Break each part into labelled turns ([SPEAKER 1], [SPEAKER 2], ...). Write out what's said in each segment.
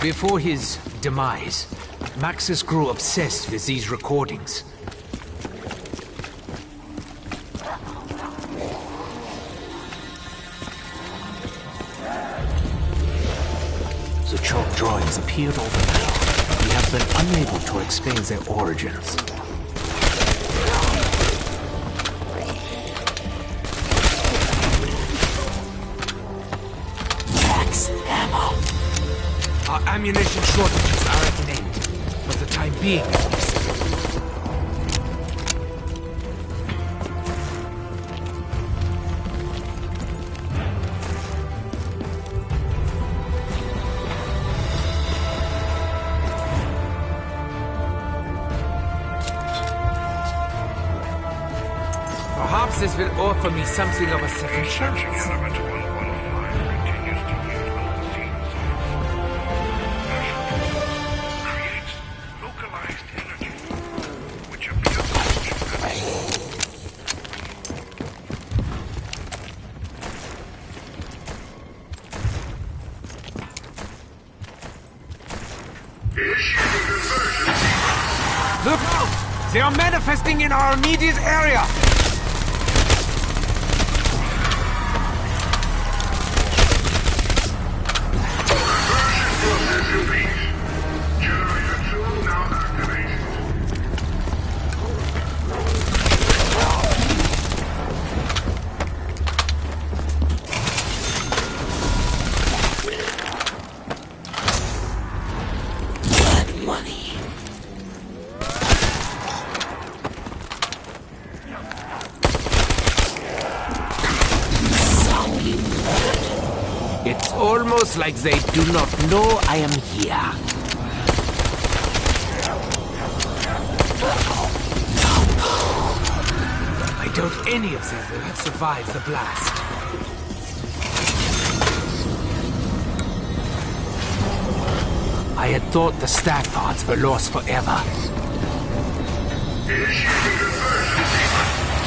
[SPEAKER 1] Before his demise, Maxis grew obsessed with these recordings. The chalk drawings appeared overnight. We have been unable to explain their origins.
[SPEAKER 2] Max ammo.
[SPEAKER 1] Our ammunition shortages are at an end. For the time being, at least. Perhaps this will offer me something of a second chance. Look out! They are manifesting in our immediate area! It's almost like they do not know I am here. I doubt any of them will have survived the blast. I had thought the stack pods were lost forever.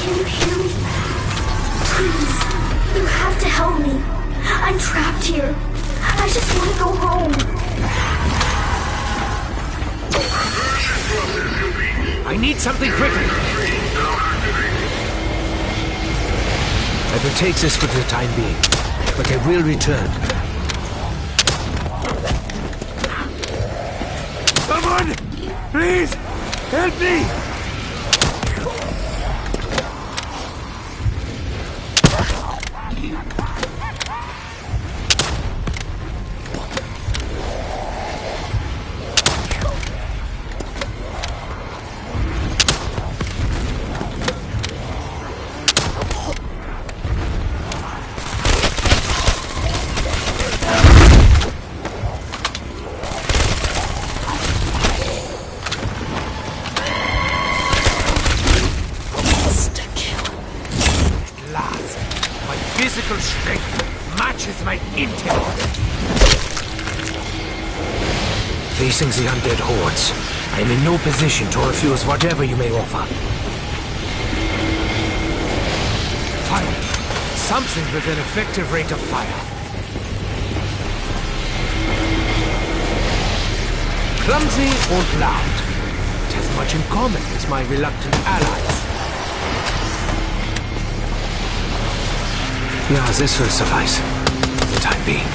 [SPEAKER 3] Can you hear me? Please, you have to help me. I'm trapped here. I just want to go home.
[SPEAKER 1] I need something quickly. I will take this for the time being, but I will return. Someone! Please! Help me! Physical strength matches my intellect. Facing the undead hordes, I am in no position to refuse whatever you may offer. Fire. Something with an effective rate of fire. Clumsy and loud. It has much in common with my reluctant allies. Yeah, this will suffice. For the time being.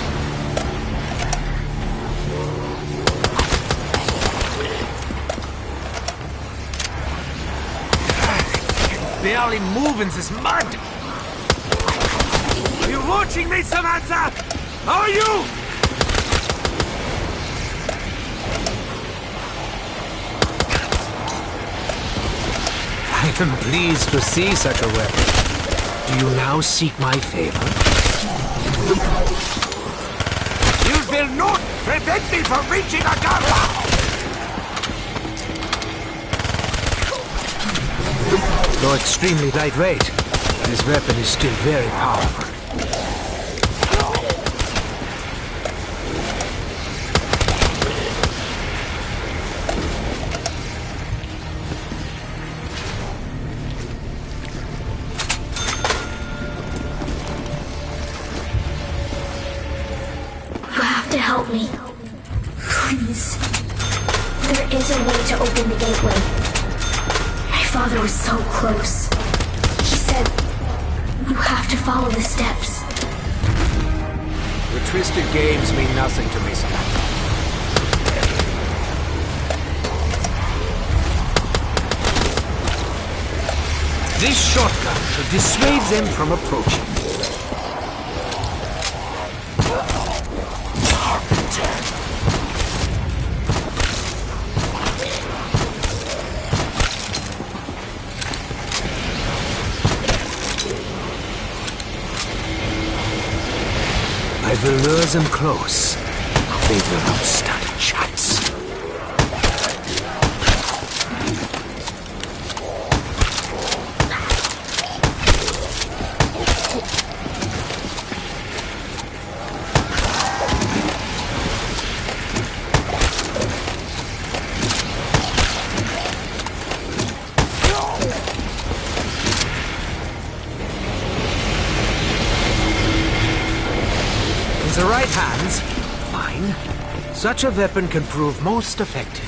[SPEAKER 1] I can barely move in this mud! Are you watching me, Samantha? Are you? I am pleased to see such a weapon. Do you now seek my favor? You will not prevent me from reaching a goal! Though extremely lightweight, this weapon is still very powerful.
[SPEAKER 3] You have to help me. Please. There is a way to open the gateway. My father was so close. He said, you have to follow the steps.
[SPEAKER 1] The twisted games mean nothing to me, Samantha. This shortcut should dissuade them from approaching. I will lure them close. They will not stand a chance. In the right hands, mine, such a weapon can prove most effective.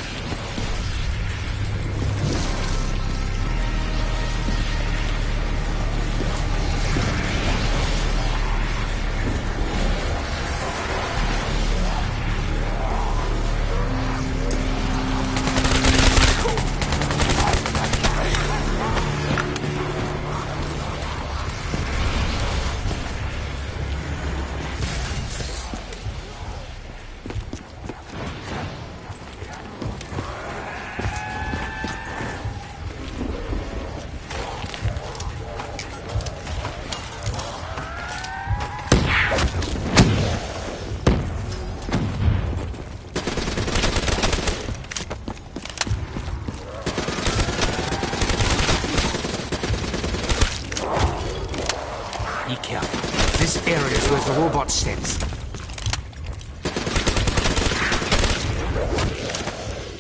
[SPEAKER 1] Be careful. This area is where the robot stands.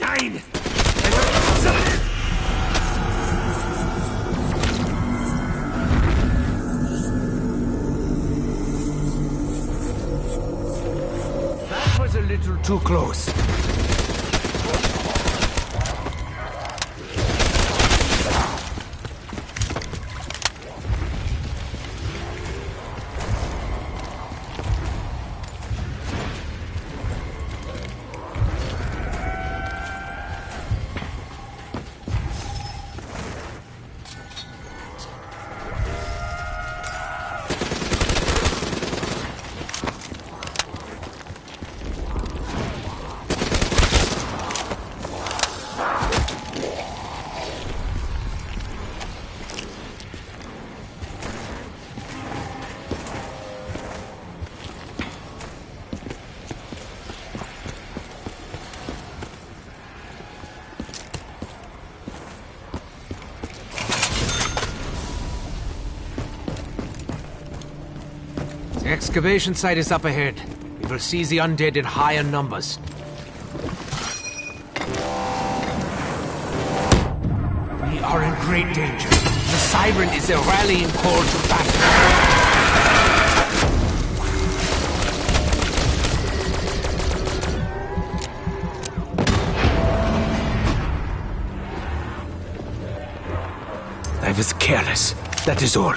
[SPEAKER 1] Nine! That was a little too close. The excavation site is up ahead. We will seize the undead in higher numbers. We are in great danger. The siren is a rallying call to battle. I was careless. That is all.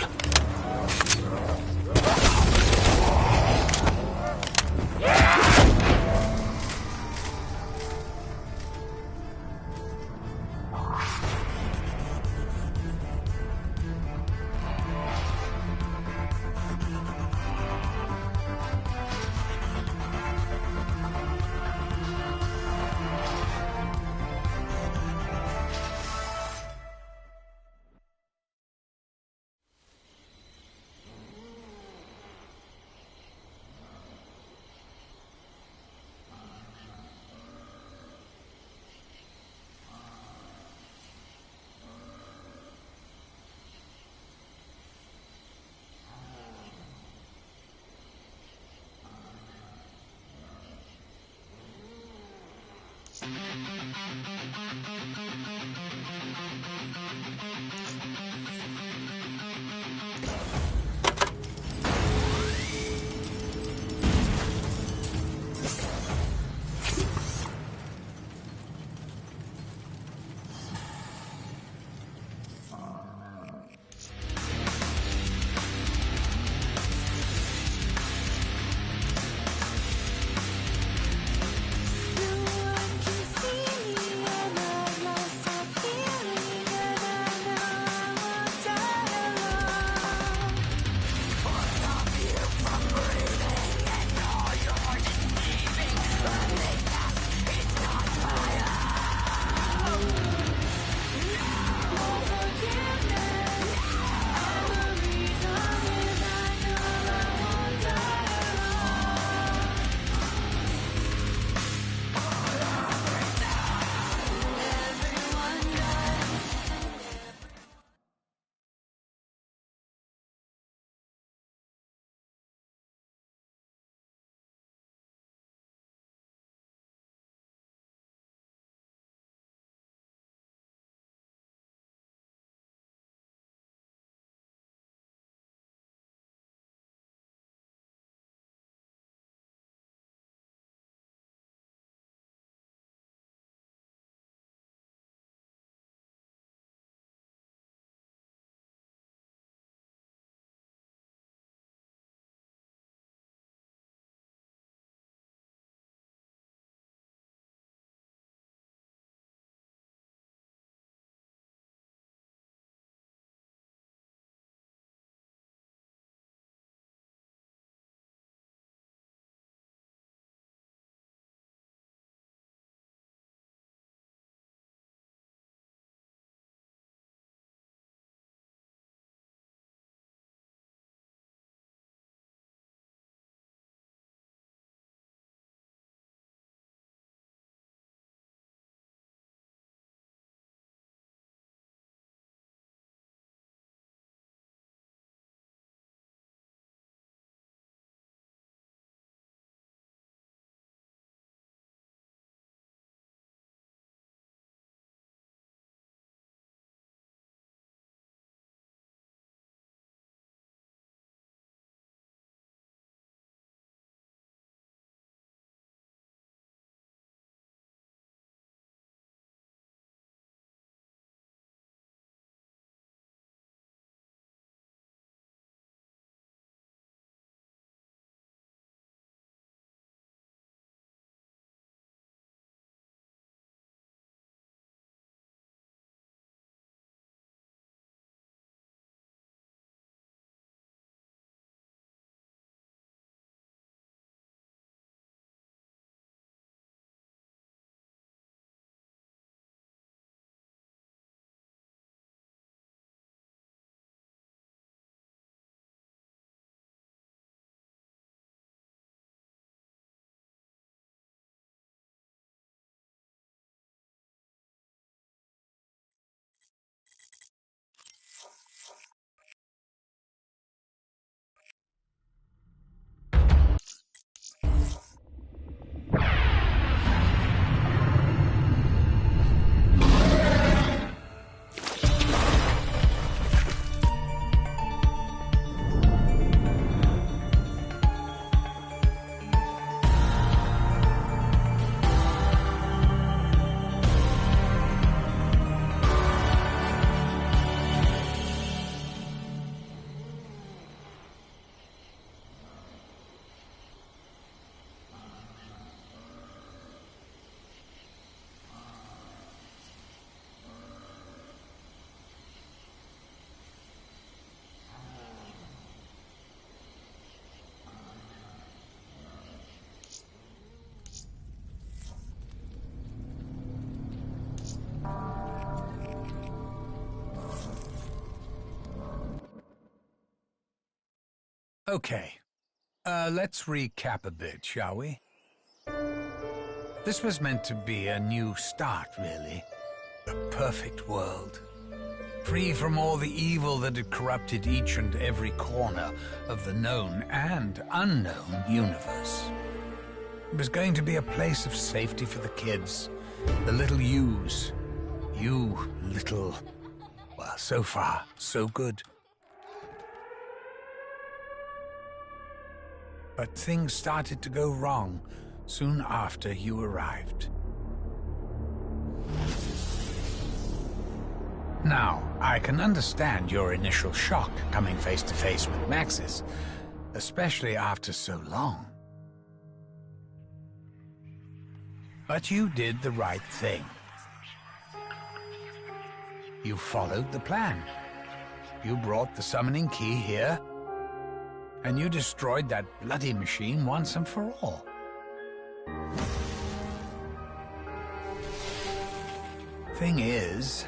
[SPEAKER 2] Okay, let's recap a bit, shall we? This was meant to be a new start, really. A perfect world. Free from all the evil that had corrupted each and every corner of the known and unknown universe. It was going to be a place of safety for the kids, the little yous. You little... Well, so far, so good. But things started to go wrong soon after you arrived. Now, I can understand your initial shock coming face to face with Maxis, especially after so long. But you did the right thing. You followed the plan. You brought the summoning key here, and you destroyed that bloody machine once and for all. Thing is,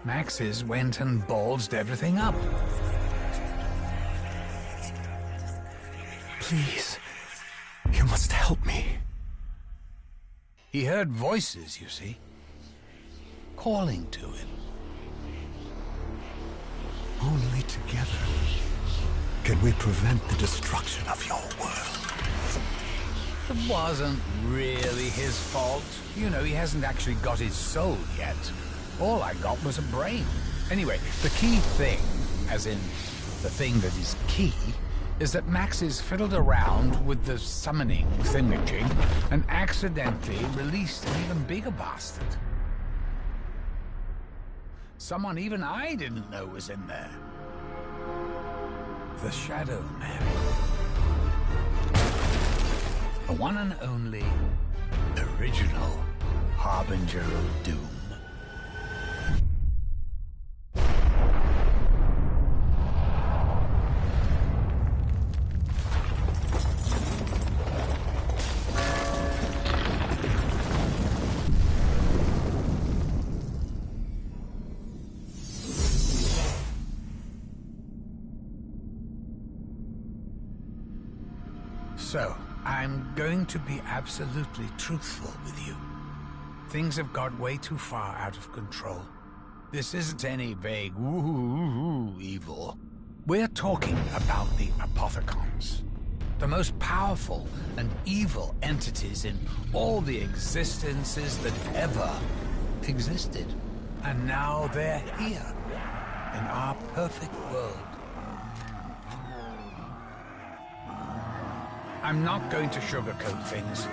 [SPEAKER 2] Maxis went and ballsed everything up.
[SPEAKER 1] Please, you must help me.
[SPEAKER 2] He heard voices, you see, calling to him.
[SPEAKER 1] Only together can we prevent the destruction of your world.
[SPEAKER 2] It wasn't really his fault. You know, he hasn't actually got his soul yet. All I got was a brain. Anyway, the key thing, as in the thing that is key, is that Maxis fiddled around with the summoning thingamajig and accidentally released an even bigger bastard. Someone even I didn't know was in there. The Shadow Man. The one and only original Harbinger of Doom. So, I'm going to be absolutely truthful with you. Things have got way too far out of control. This isn't any vague woo-hoo evil. We're talking about the Apothecons. The most powerful and evil entities in all the existences that ever existed. And now they're here, in our perfect world. I'm not going to sugarcoat things.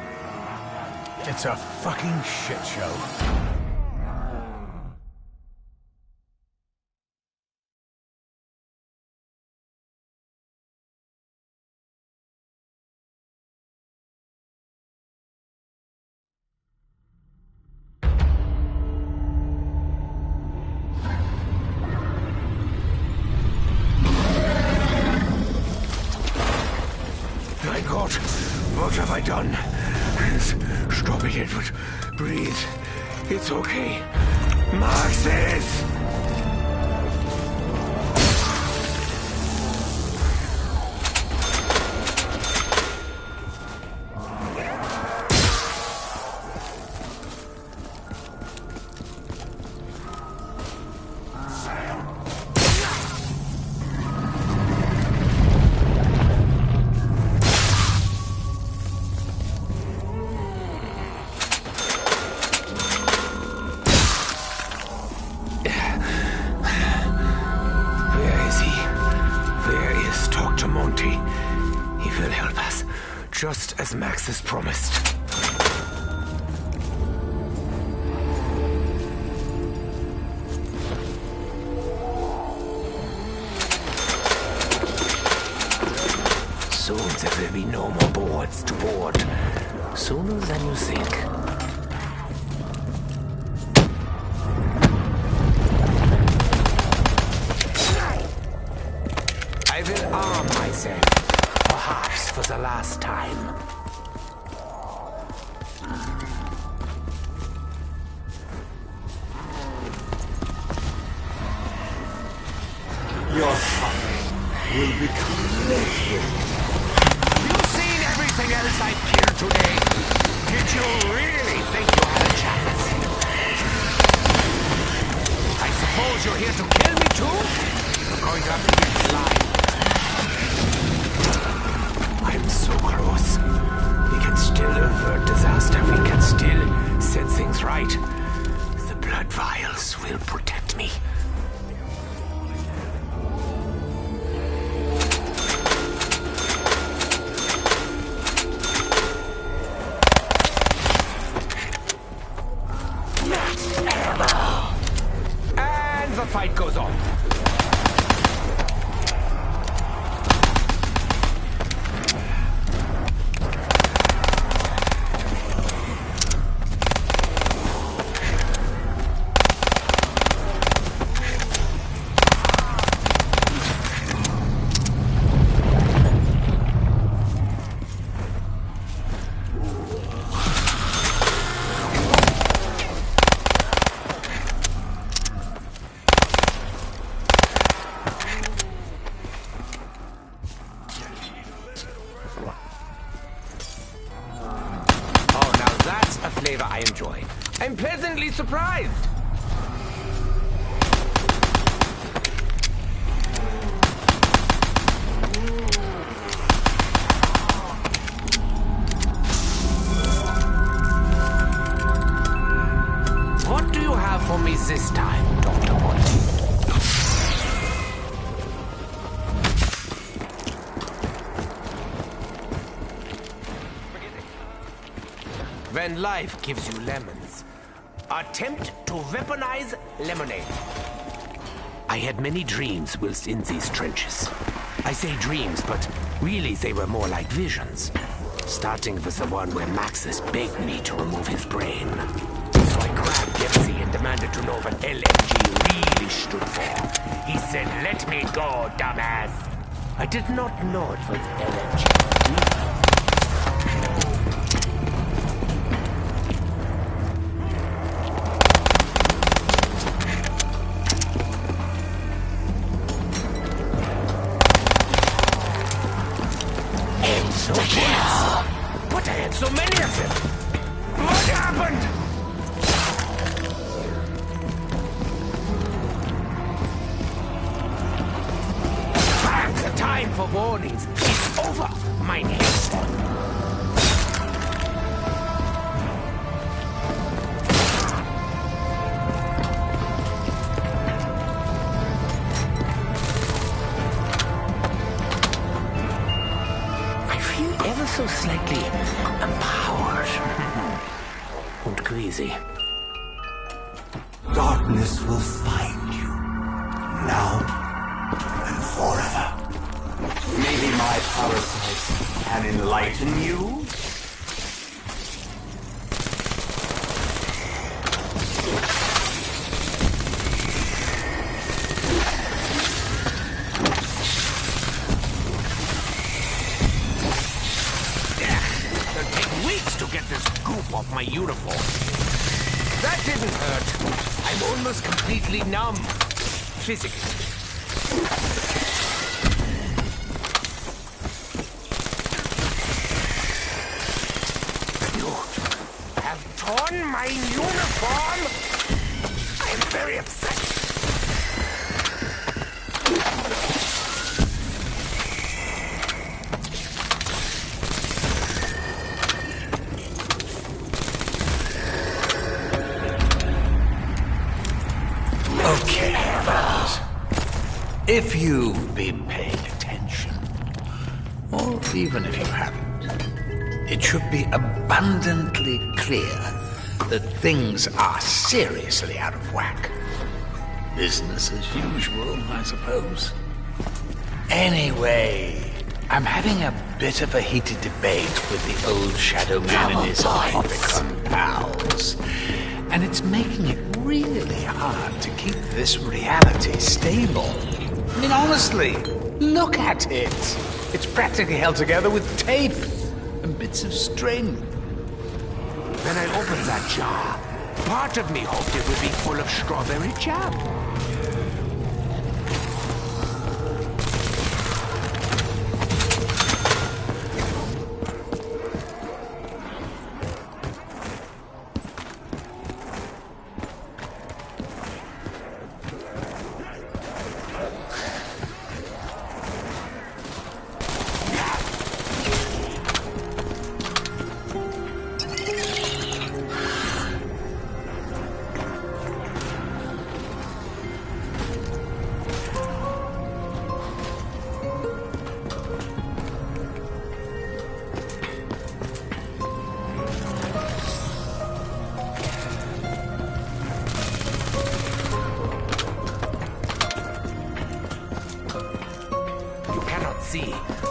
[SPEAKER 2] It's a fucking shit show.
[SPEAKER 1] My God, what have I done? Stop it, Edward. Breathe. It's okay. Maxis! Just as Maxis promised. Soon there will be no more boards to board. Sooner than you think. I will arm myself. Perhaps for the last time. Your suffering
[SPEAKER 4] will become legend.
[SPEAKER 1] You've seen everything else I've killed today. Did you really think you had a chance? I suppose you're here to kill me too? You're going to have to keep me alive. I'm so close. We can still avert disaster. We can still set things right. The blood vials will protect me. And the fight goes on. Flavor I enjoy. I'm pleasantly surprised. What do you have for me this time, Dr. Monty? When life gives you lemons, attempt to weaponize lemonade. I had many dreams whilst in these trenches. I say dreams, but really they were more like visions. Starting with the one where Maxis begged me to remove his brain. So I grabbed Dempsey and demanded to know what LMG really stood for. He said, "Let me go, dumbass." I did not know it was LMG. So kids! But I had so many of them! What happened? The time for warnings is over, mein Herr. So slightly empowered and greasy.
[SPEAKER 4] Darkness will find you, now and forever. Maybe my parasites can enlighten you?
[SPEAKER 1] To get this goop off my uniform. That didn't hurt. I'm almost completely numb. Physically. You have torn my uniform? I'm very upset.
[SPEAKER 2] Okay, fellas. If you've been paying attention, or even if you haven't, it should be abundantly clear that things are seriously out of whack. Business as usual, I suppose. Anyway, I'm having a bit of a heated debate with the old Shadow Man and his Omicron pals. And it's making it really hard to keep this reality stable. I mean, honestly, look at it. It's practically held together with tape and bits of string.
[SPEAKER 1] When I opened that jar, part of me hoped it would be full of strawberry jam.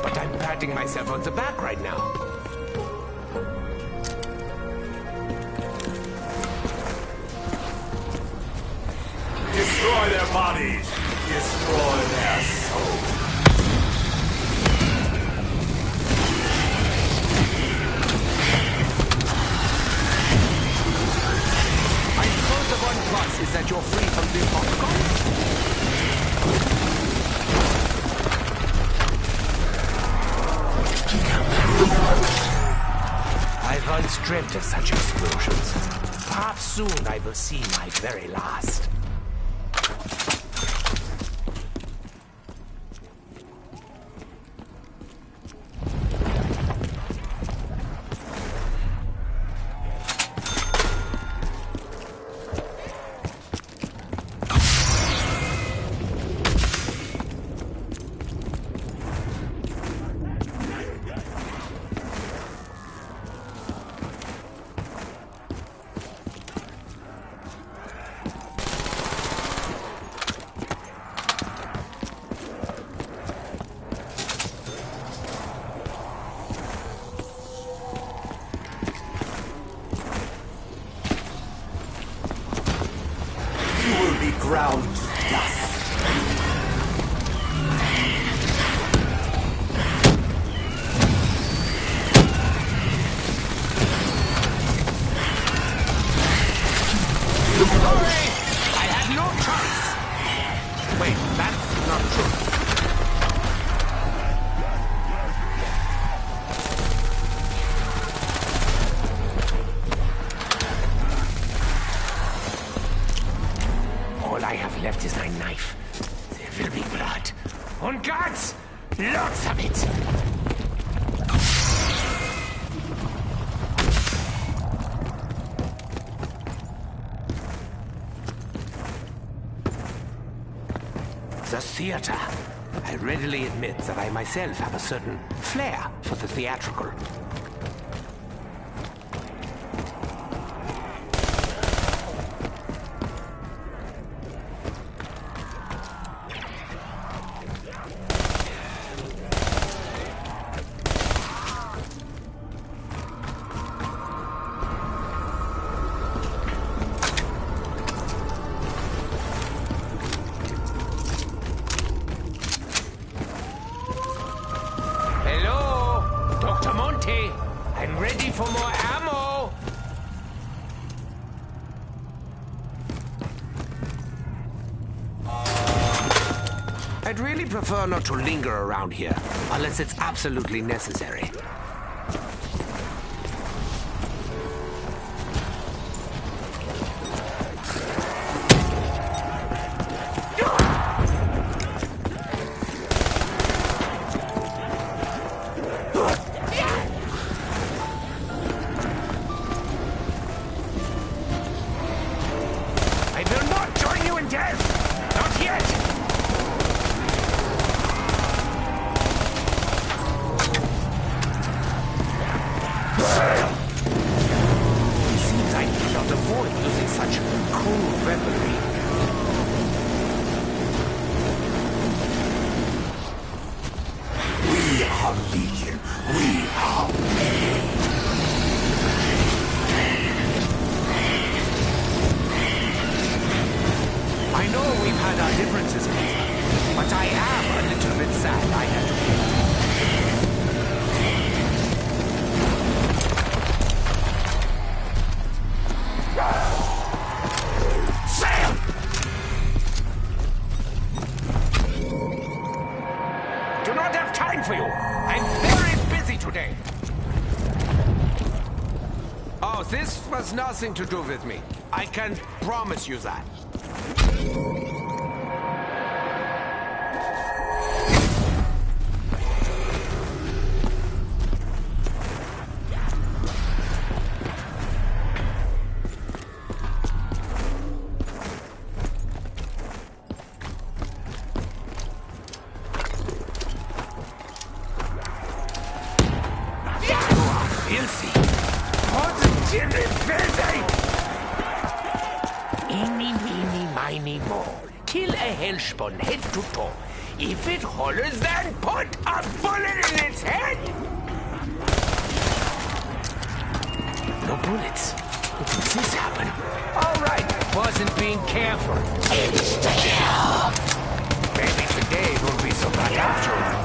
[SPEAKER 1] but I'm patting myself on the back right now.
[SPEAKER 4] Destroy their bodies! Destroy their souls!
[SPEAKER 1] I suppose the one plus is that you're free from the popcorn? I once dreamt of such explosions. Perhaps soon I will see my very last.
[SPEAKER 4] Ground to dust.
[SPEAKER 1] Sorry! I had no choice! Wait, that's not true. All I have left is my knife. There will be blood. And guts! Lots of it! The theater. I readily admit that I myself have a certain flair for the theatrical. I'm ready for more ammo! I'd really prefer not to linger around here, unless it's absolutely necessary.
[SPEAKER 4] Legion, we are
[SPEAKER 1] I know we've had our differences, but I am a little bit sad I had to Sam! Do not have time for you. I'm very busy today. Oh, this was nothing to do with me. I can promise you that. Filthy. Positively filthy! Eeny, meeny, miny, moe. Kill a hellspawn head to toe. If it hollers, then put a bullet in its head! No bullets. What does this happen? All right, wasn't being careful. Insta-kill. Maybe today won't be so bad after all.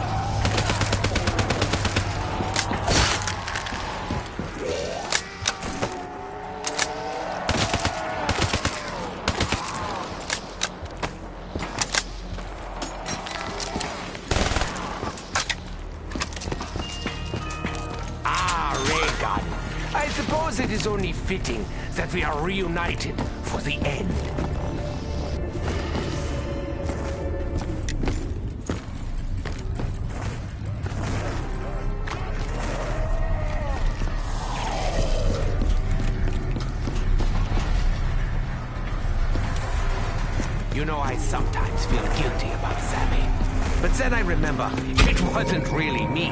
[SPEAKER 1] I suppose it is only fitting that we are reunited for the end. You know, I sometimes feel guilty about Sammy. But then I remember, it wasn't really me.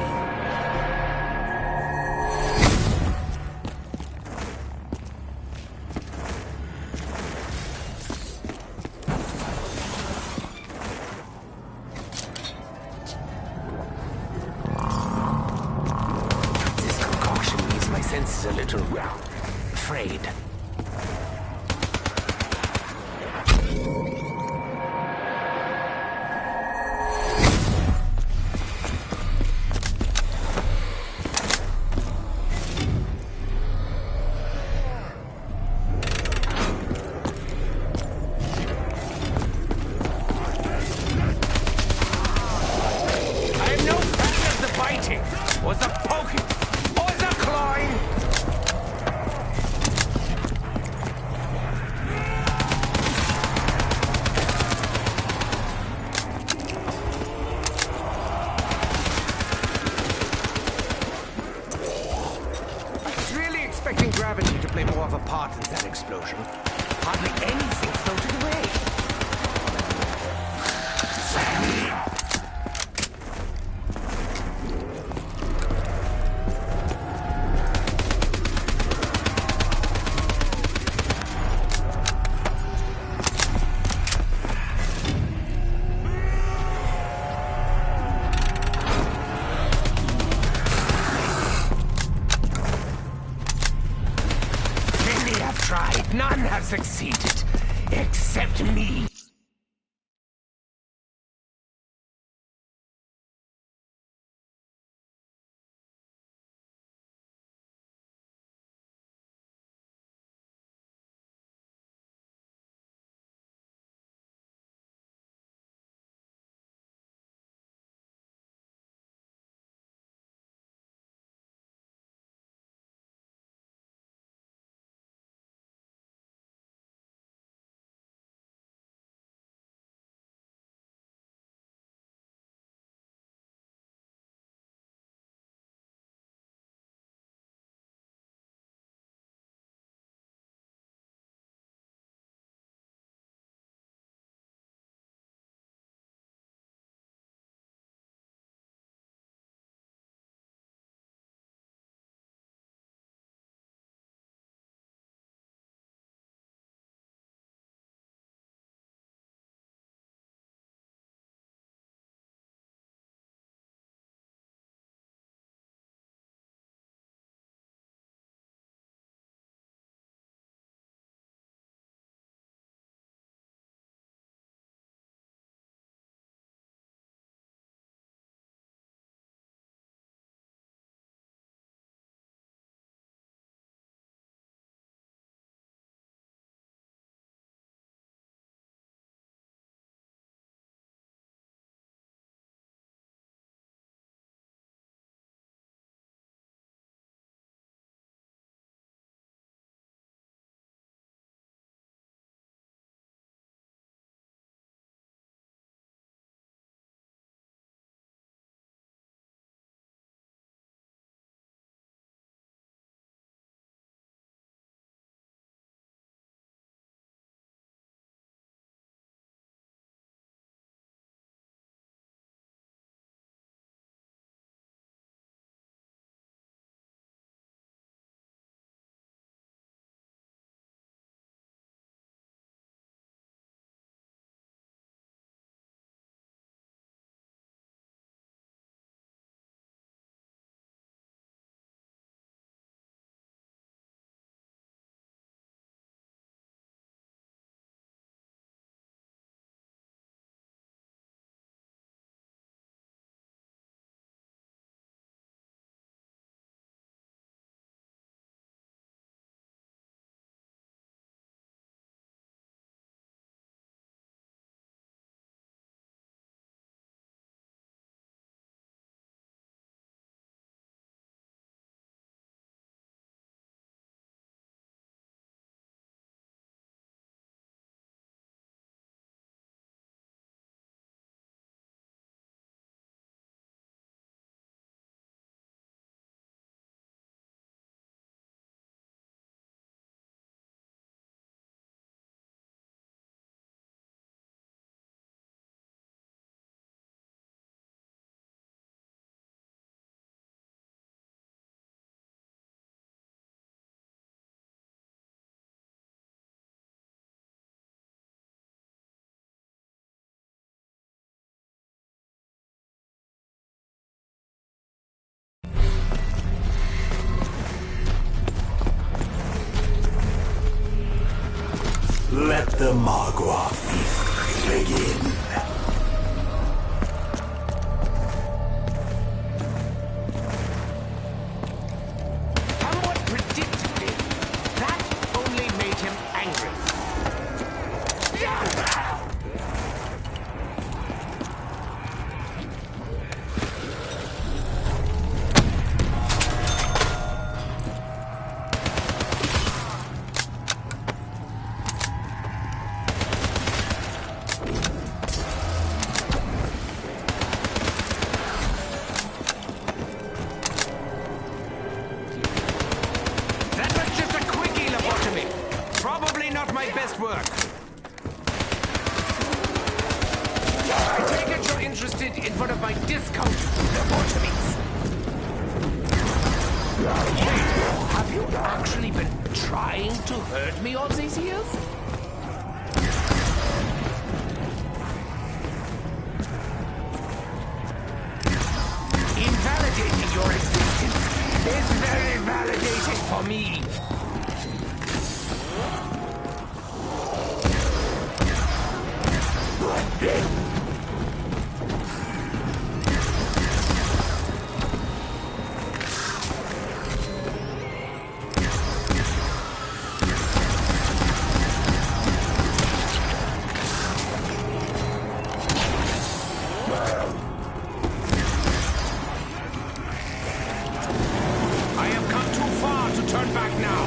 [SPEAKER 1] Senses a little afraid. I'm no fan of the biting, or the poking, or the clawing. Expecting gravity to play more of a part in that explosion. Hardly anything floated away. Tried. None have succeeded, except me.
[SPEAKER 4] Let the Magua feast begin.
[SPEAKER 1] Somewhat predictably, that only made him angry. That was just a quickie lobotomy. Probably not my best work. I take it you're interested in one of my discount lobotomies. Have you actually been trying to hurt me all these years? Invalidating your existence is very validating for me. I have come too far to turn back now.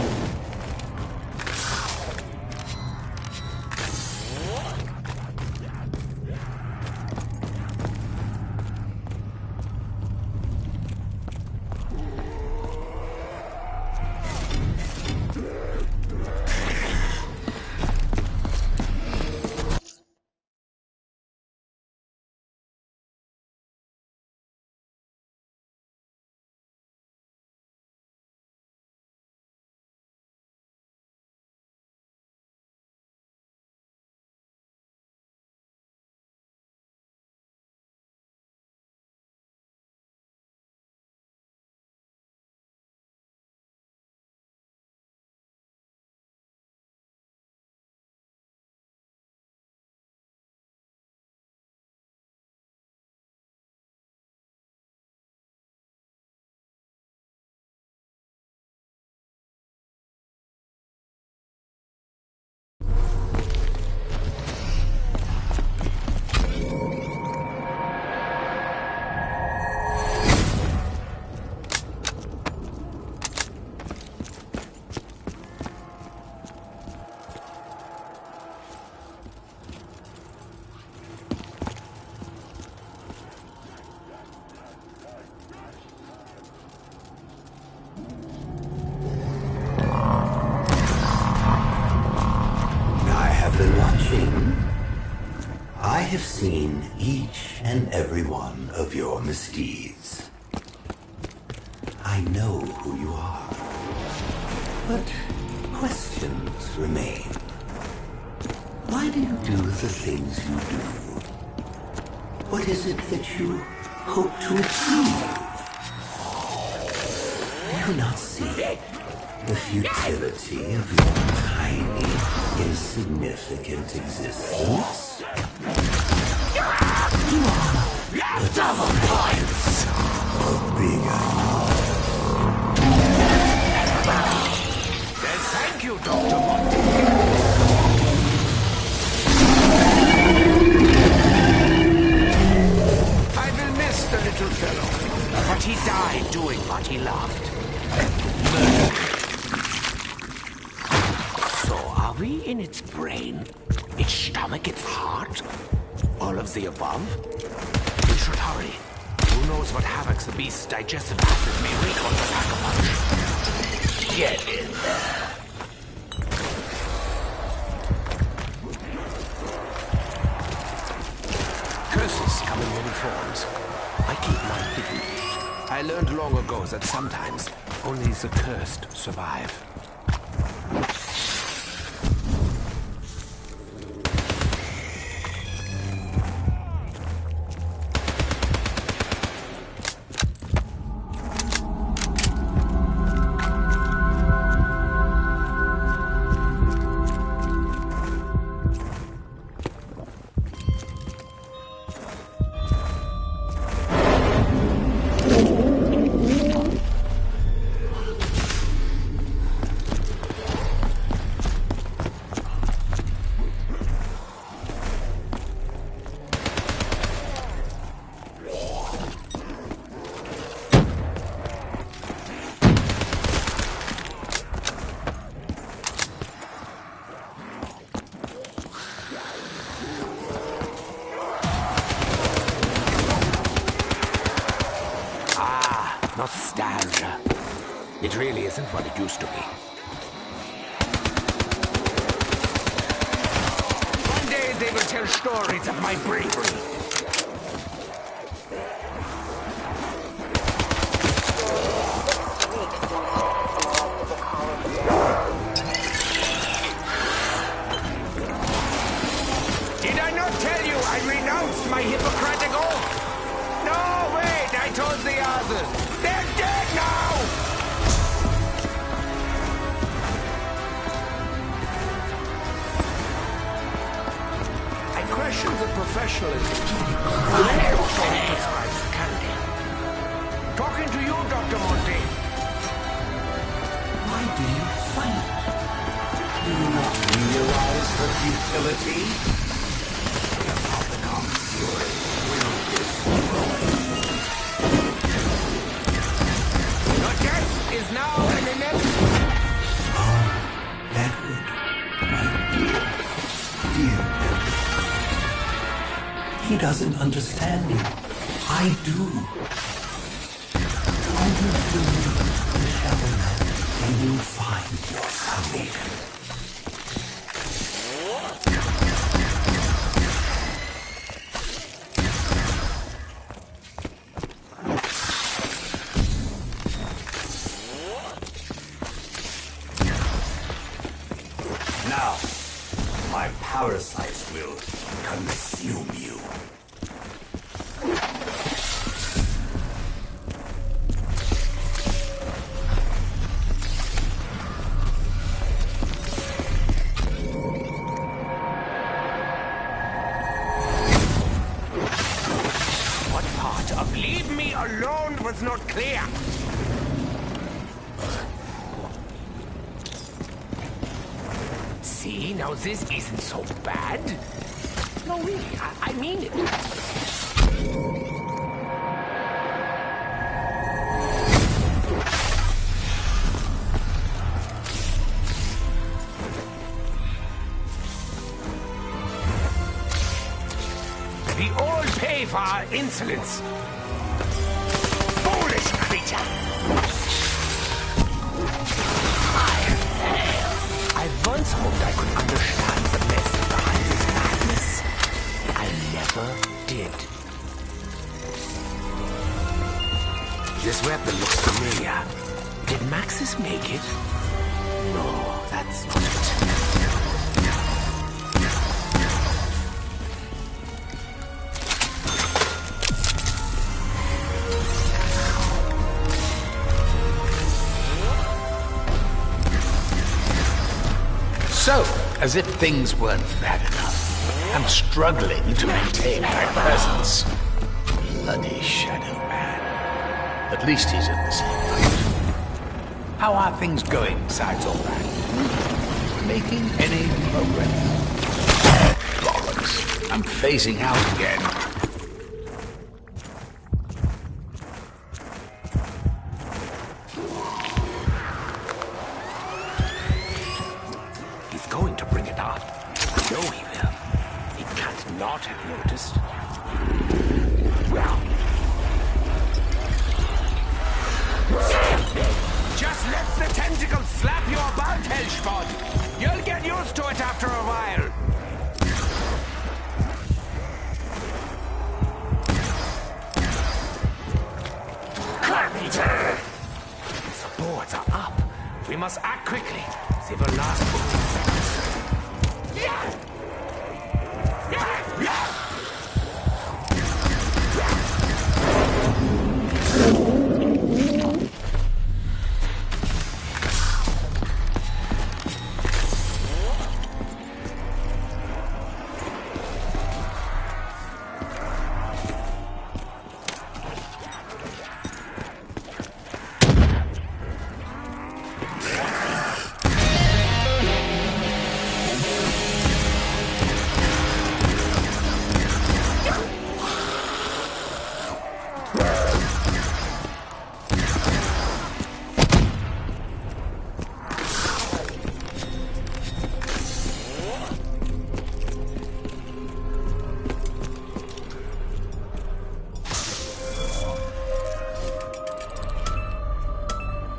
[SPEAKER 4] I have seen each and every one of your misdeeds. I know who you are. But questions remain. Why do you do the things you do? What is it that you hope to achieve? Do you not see the futility of your tiny, insignificant existence? You are the double points of bigger.
[SPEAKER 1] Then thank you, Dr. Monty. I will miss the little fellow, but he died doing what he loved. Murder. So are we in its brain, its stomach, its heart? All of the above? We should hurry. Who knows what havocs the beast's digestive acid may wreak on the Pack-a-Punch. Get in there. Curses come in many forms. I keep mine hidden. I learned long ago that sometimes only the cursed survive. Nostalgia. It really isn't what it used to be. One day they will tell stories of my bravery. Did I not tell you I renounced my Hippocratic oath? No, wait, I told the others. They're dead now! I question the professionalism. I don't prescribe the candy. Talking to you, Dr. Monte.
[SPEAKER 4] Why do you fight? Do you not realize the futility? The Opticon fury will destroy you.
[SPEAKER 1] Your death is now an inevitable.
[SPEAKER 4] Oh, Edward, my dear, dear Edward. He doesn't understand you. I do. Only through me, the Shadow Man, can you find your salvation. Now, my parasites will consume you.
[SPEAKER 1] What part of leave me alone was not clear? See, now this isn't so bad. No, really, I mean it. We all pay for our insolence. Foolish creature! I once hoped I could understand the method behind his madness. I never did. This weapon looks familiar. Did Maxis make it? No, that's not it.
[SPEAKER 2] So, as if things weren't bad enough, I'm struggling to maintain my presence. Bloody Shadow Man. At least he's in the same boat. How are things going besides all that? Making any progress? Bollocks. I'm phasing out again.
[SPEAKER 1] He's going to bring it on. I know he will. He can't not have noticed. Just let the tentacle slap you about, Hellspot. You'll get used to it after a while. Carpenter! The boards are up. We must act quickly. They will last for 2 seconds. Yeah! Yeah! Yeah!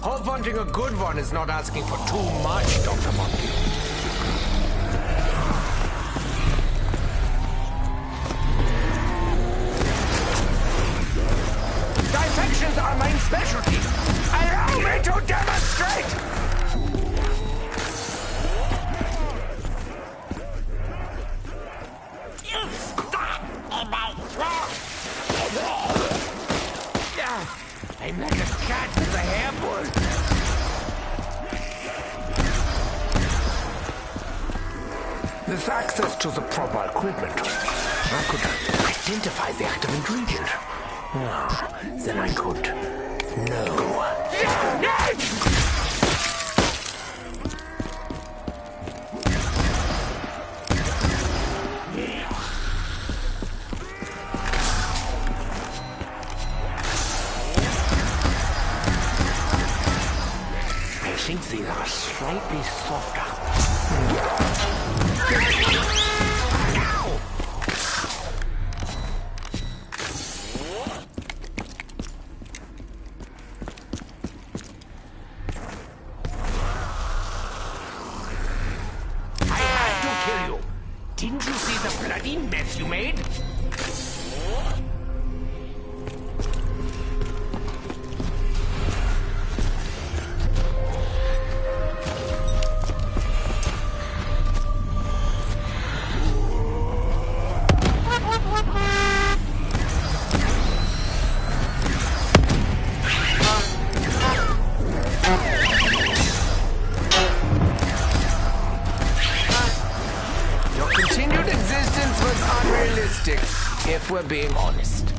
[SPEAKER 1] Hope wanting a good one is not asking for too much, Dr. Monkey. Dissections are my specialty. Allow me to demonstrate! I'm like a cat with a hairpull. With access to the proper equipment, I could identify the active ingredient. Then I could know. I think these are slightly softer. Ow! I had to kill you. Didn't you see the bloody mess you made? If we're being honest.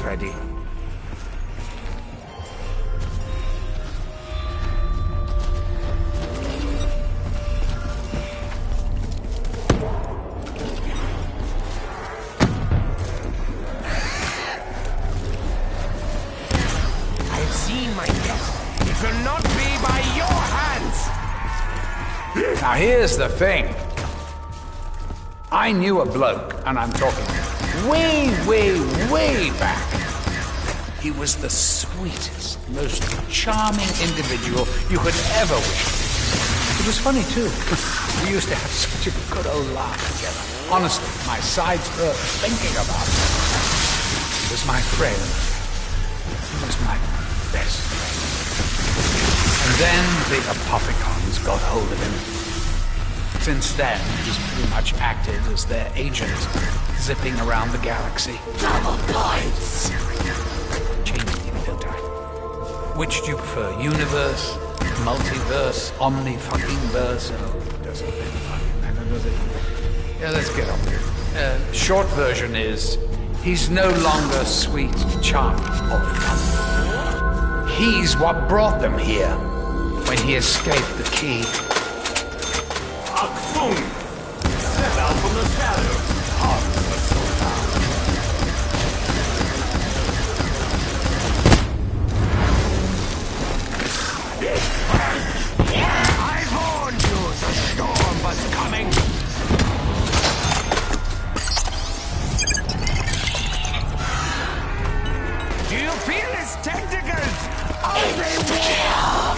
[SPEAKER 1] Ready. I've seen my death. It will not be by your hands.
[SPEAKER 2] Now here's the thing. I knew a bloke, and I'm talking way back. He was the sweetest, most charming individual you could ever wish. It was funny, too. We used to have such a good old laugh together. Honestly, my sides hurt thinking about it. He was my friend. He was my best friend. And then the Apothicons got hold of him. Since then, he's pretty much acted as their agent, zipping around the galaxy.
[SPEAKER 3] Double points!
[SPEAKER 2] Changing it, don't I? Which do you prefer? Universe? Multiverse? Omni-fucking-verse? Oh, doesn't really fucking matter, does it? Yeah, let's get on with it. Short version is, he's no longer sweet, charming, or fun. He's what brought them here, when he escaped the key.
[SPEAKER 5] Boom! Step out from the shadows. Harvest the sultan.
[SPEAKER 1] I warned you, the storm was coming. Do you feel his tentacles? Everywhere!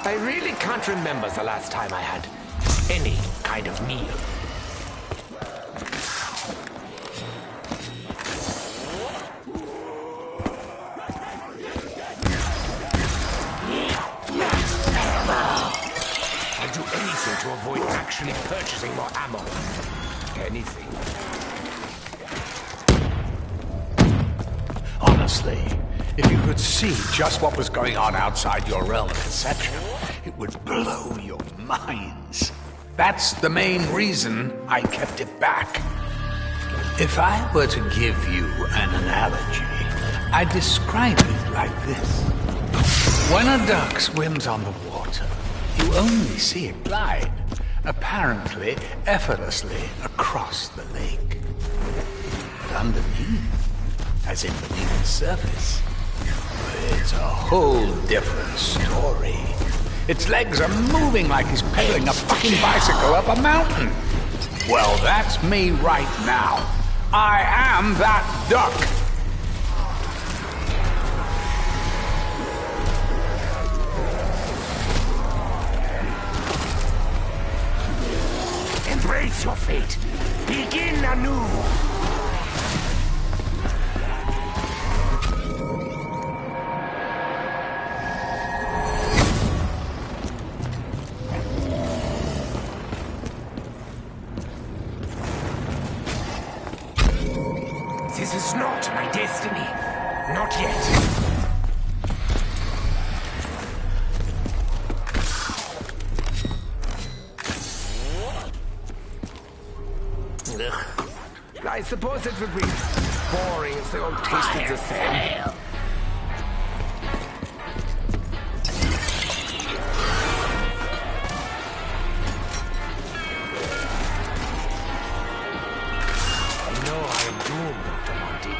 [SPEAKER 1] I really can't remember the last time I had any kind of meal. I'll do anything to avoid actually purchasing more ammo. Anything.
[SPEAKER 2] Honestly, if you could see just what was going on outside your realm of perception, it would blow your minds. That's the main reason I kept it back. If I were to give you an analogy, I'd describe it like this. When a duck swims on the water, you only see it glide, apparently effortlessly across the lake. But underneath, as in beneath the surface, it's a whole different story. Its legs are moving like he's pedaling a fucking bicycle up a mountain. Well, that's me right now. I am that duck.
[SPEAKER 1] Embrace your fate. Begin anew. This is not my destiny. Not yet. Ugh. I suppose it would be boring if they all tasted the same.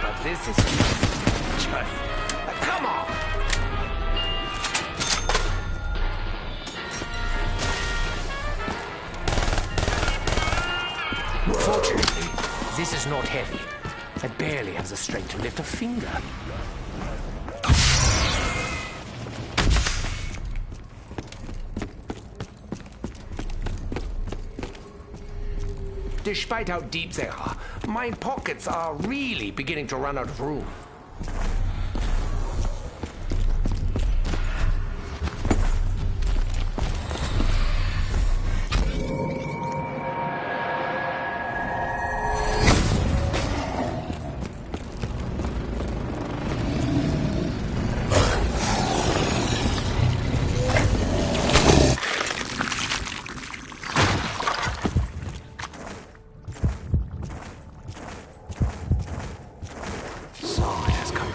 [SPEAKER 1] But this is just... Come on! Fortunately, this is not heavy. I barely have the strength to lift a finger. Despite how deep they are, my pockets are really beginning to run out of room.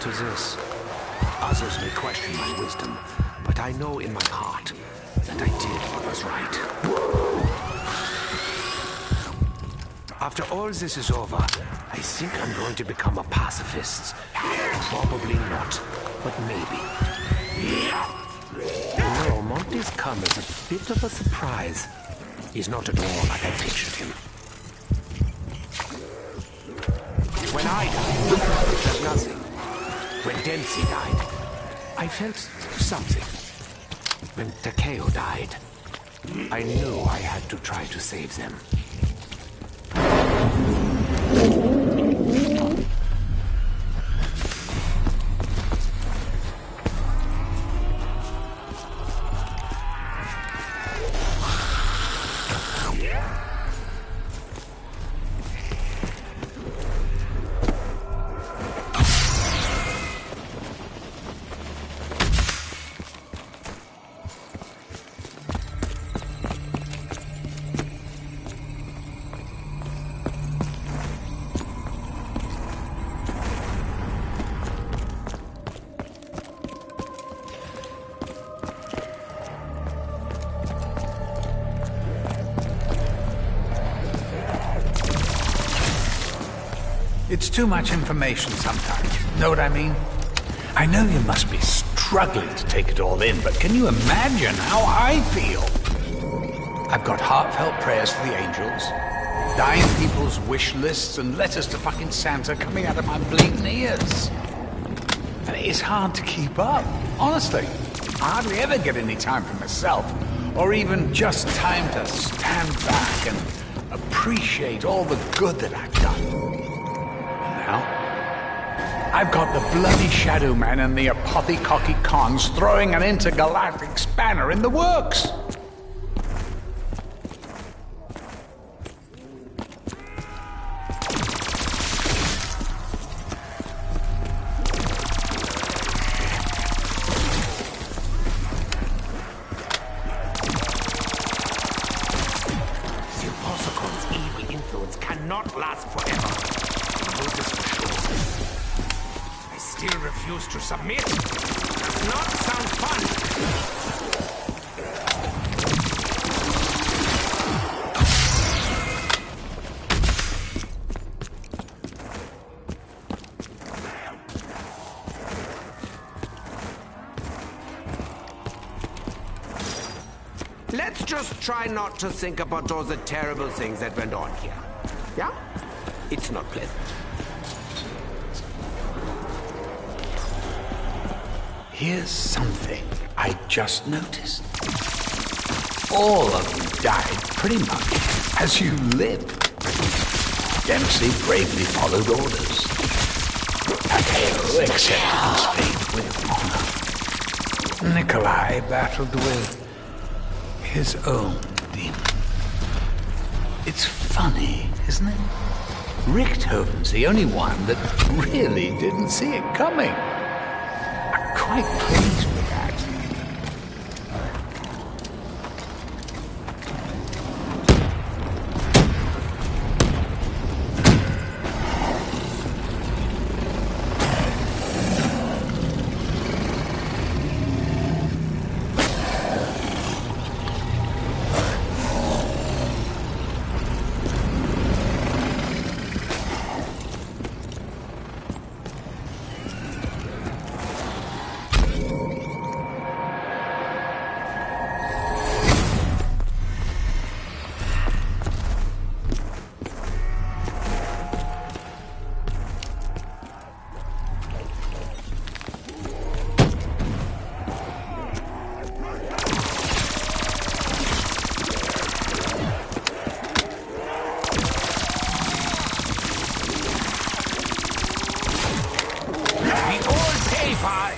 [SPEAKER 1] To this. Others may question my wisdom, but I know in my heart that I did what was right. After all this is over, I think I'm going to become a pacifist. Probably not, but maybe. No, Monty's come as a bit of a surprise. He's not at all like I pictured him. When I died, I felt nothing. When Dempsey died, I felt something. When Takeo died, I knew I had to try to save them.
[SPEAKER 2] It's too much information sometimes. Know what I mean? I know you must be struggling to take it all in, but can you imagine how I feel? I've got heartfelt prayers for the angels, dying people's wish lists, and letters to fucking Santa coming out of my bleeding ears. And it's hard to keep up, honestly. I hardly ever get any time for myself, or even just time to stand back and appreciate all the good that I've done. And now, I've got the bloody Shadow Man and the Apothecocky Cons throwing an intergalactic spanner in the works.
[SPEAKER 1] Cannot last forever. I know this for sure. I still refuse to submit. Does not sound fun. Let's just try not to think about all the terrible things that went on here. Yeah? It's not pleasant.
[SPEAKER 2] Here's something I just noticed. All of you died pretty much as you lived. Dempsey bravely followed orders. Takeo accepted his fate with honor. Nikolai battled with his own demon. It's funny, isn't it? Richthoven's the only one that really didn't see it coming. I'm quite pleased with that.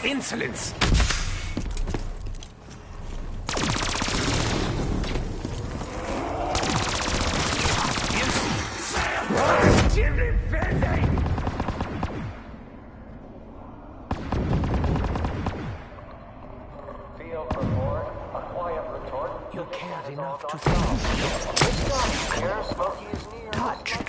[SPEAKER 1] Insolence. You cared enough to solve touched.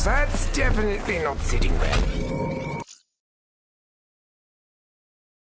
[SPEAKER 1] That's definitely not sitting well.